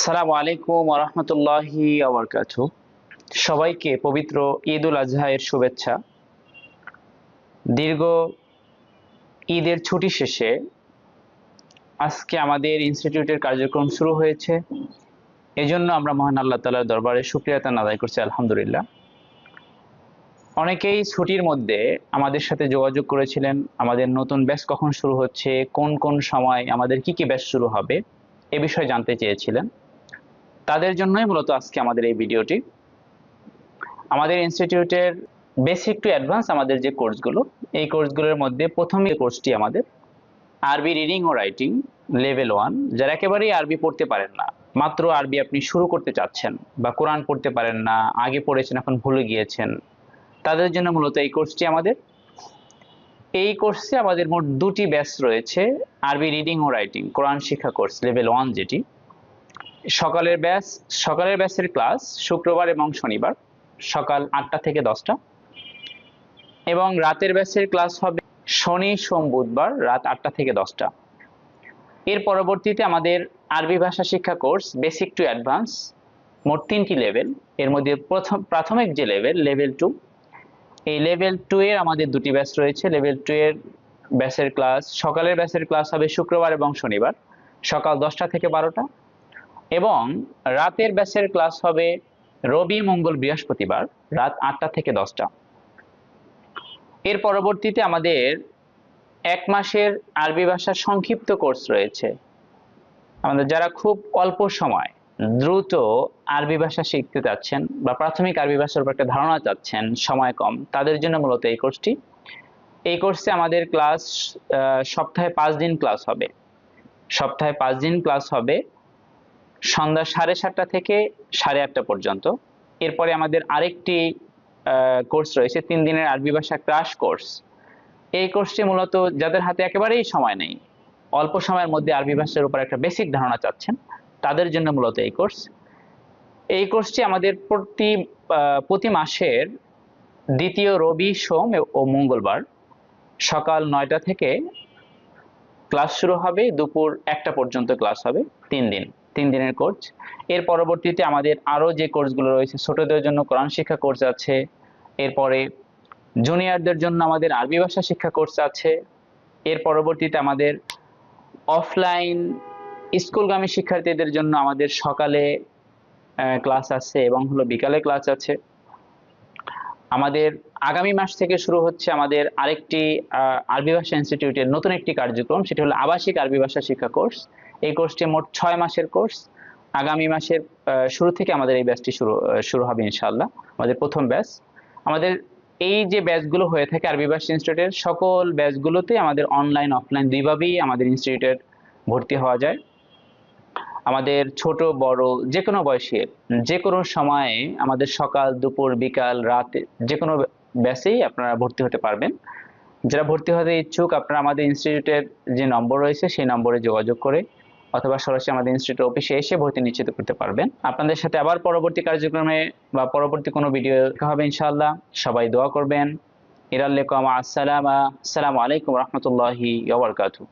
আসসালামু আলাইকুম ওয়া রাহমাতুল্লাহি ওয়া বারাকাতুহু। সবাইকে পবিত্র ঈদ উল আজহা এর শুভেচ্ছা। দীর্ঘ ঈদের ছুটি শেষে আজকে আমাদের ইনস্টিটিউটের কার্যক্রম শুরু হয়েছে। এজন্য আমরা মহান আল্লাহ তাআলার দরবারে শুকরিয়া আদায় করছি, আলহামদুলিল্লাহ। অনেকেই ছুটির মধ্যে আমাদের সাথে যোগাযোগ করেছিলেন, আমাদের নতুন ব্যাচ কখন শুরু হচ্ছে, কোন কোন সময় আমাদের কি কি ব্যাচ শুরু হবে এ বিষয়ে জানতে চেয়েছিলেন। তাদের জন্যই মূলত আজকে আমাদের এই ভিডিওটি। আমাদের ইনস্টিটিউটের বেসিক টু অ্যাডভান্স আমাদের যে কোর্সগুলো, এই কোর্সগুলোর মধ্যে প্রথম কোর্সটি আমাদের আরবি রিডিং ও রাইটিং লেভেল 1। যারা একেবারেই আরবি পড়তে পারেন না, মাত্র আরবি আপনি শুরু করতে চাচ্ছেন, বা কোরআন পড়তে পারেন না, আগে পড়েছেন এখন ভুলে গিয়েছেন, তাদের জন্য মূলত এই কোর্সটি আমাদের। এই কোর্সে আমাদের মোট দুটি ব্যাচ রয়েছে। আরবি রিডিং ও রাইটিং কোরআন শিক্ষা কোর্স লেভেল 1, যেটি সকালের ব্যাচের ক্লাস শুক্রবার এবং শনিবার সকাল 8টা থেকে 10টা, এবং রাতের ব্যাচের ক্লাস হবে শনি সোম বুধবার রাত 8টা থেকে 10টা। এর পরবর্তীতে আমাদের আরবি ভাষা শিক্ষা কোর্স বেসিক টু অ্যাডভান্স, মোট 3টি লেভেল। এর মধ্যে প্রাথমিক যে লেভেল 2, এই লেভেল 2 এর আমাদের দুটি ব্যাচ রয়েছে। লেভেল 2 এর ব্যাচের ক্লাস, সকালের ব্যাচের ক্লাস হবে শুক্রবার এবং শনিবার সকাল 10টা থেকে 12টা, এবং রাতের ব্যাচের ক্লাস হবে রবি মঙ্গল বৃহস্পতিবার রাত 8টা থেকে 10টা। এর পরবর্তীতে আমাদের 1 মাসের আরবি ভাষার সংক্ষিপ্ত কোর্স রয়েছে। আমাদের যারা খুব অল্প সময় দ্রুত আরবি ভাষা শিখতে চাচ্ছেন, বা প্রাথমিক আরবি ভাষার উপর একটা ধারণা চাচ্ছেন, সময় কম, তাদের জন্য মূলত এই কোর্সটি। এই কোর্সে আমাদের ক্লাস সপ্তাহে 5 দিন ক্লাস হবে। সপ্তাহে 5 দিন ক্লাস হবে সন্ধ্যা 7:30 থেকে 8:30 পর্যন্ত। এরপরে আমাদের আরেকটি কোর্স রয়েছে 3 দিনের আরবি ভাষা ক্রাশ কোর্স। এই কোর্সটি মূলত যাদের হাতে একেবারেই সময় নেই, অল্প সময়ের মধ্যে আরবি ভাষার উপর একটা বেসিক ধারণা চাচ্ছেন, তাদের জন্য মূলত এই কোর্স। এই কোর্সটি আমাদের প্রতি মাসের দ্বিতীয় রবি সোম ও মঙ্গলবার সকাল 9টা থেকে ক্লাস শুরু হবে, দুপুর 1টা পর্যন্ত ক্লাস হবে। 3 দিনের কোর্স। এর পরবর্তীতে আমাদের আরো যে কোর্সগুলো রয়েছে, ছোটদের জন্য কোরআন শিক্ষা কোর্স আছে, এরপরে জুনিয়রদের জন্য আমাদের আরবি ভাষা শিক্ষা কোর্স আছে, এর পরবর্তীতে আমাদের অফলাইন স্কুলগামী শিক্ষার্থীদের জন্য আমাদের সকালে ক্লাস আছে এবং বিকালে ক্লাস আছে। আমাদের আগামী মাস থেকে শুরু হচ্ছে আমাদের আরেকটি আরবি ভাষা ইনস্টিটিউটের নতুন একটি কার্যক্রম, সেটি হলো আবাসিক আরবি ভাষা শিক্ষা কোর্স। এই কোর্সটি মোট 6 মাসের কোর্স। আগামী মাসের শুরু থেকে আমাদের এই ব্যাচটি শুরু হবে ইনশাআল্লাহ, আমাদের প্রথম ব্যাচ। আমাদের এই যে ব্যাচগুলো হয়ে থাকে আরবি ভাষা ইনস্টিটিউটের, সকল ব্যাচগুলোতে আমাদের অনলাইন অফলাইন দুইভাবেই আমাদের ইনস্টিটিউটের ভর্তি হওয়া যায়। আমাদের ছোট বড় যে কোনো বয়সের যে কোনো সময়ে আমাদের সকাল দুপুর বিকাল রাতে যে কোনো ব্যাচেই আপনারা ভর্তি হতে পারবেন। যারা ভর্তি হতে ইচ্ছুক, আপনারা আমাদের ইনস্টিটিউটের যে নম্বর রয়েছে সেই নম্বরে যোগাযোগ করে অথবা সরাসরি আমাদের ইনস্টিটিউট অফিসে এসে ভর্তি নিশ্চিত করতে পারবেন। আপনাদের সাথে আবার পরবর্তী কার্যক্রমে বা পরবর্তী কোনো ভিডিও দেখা হবে ইনশাআল্লাহ। সবাই দোয়া করবেন। আসসালামু আলাইকুম ওয়া রাহমাতুল্লাহি ওয়া বারাকাতুহু।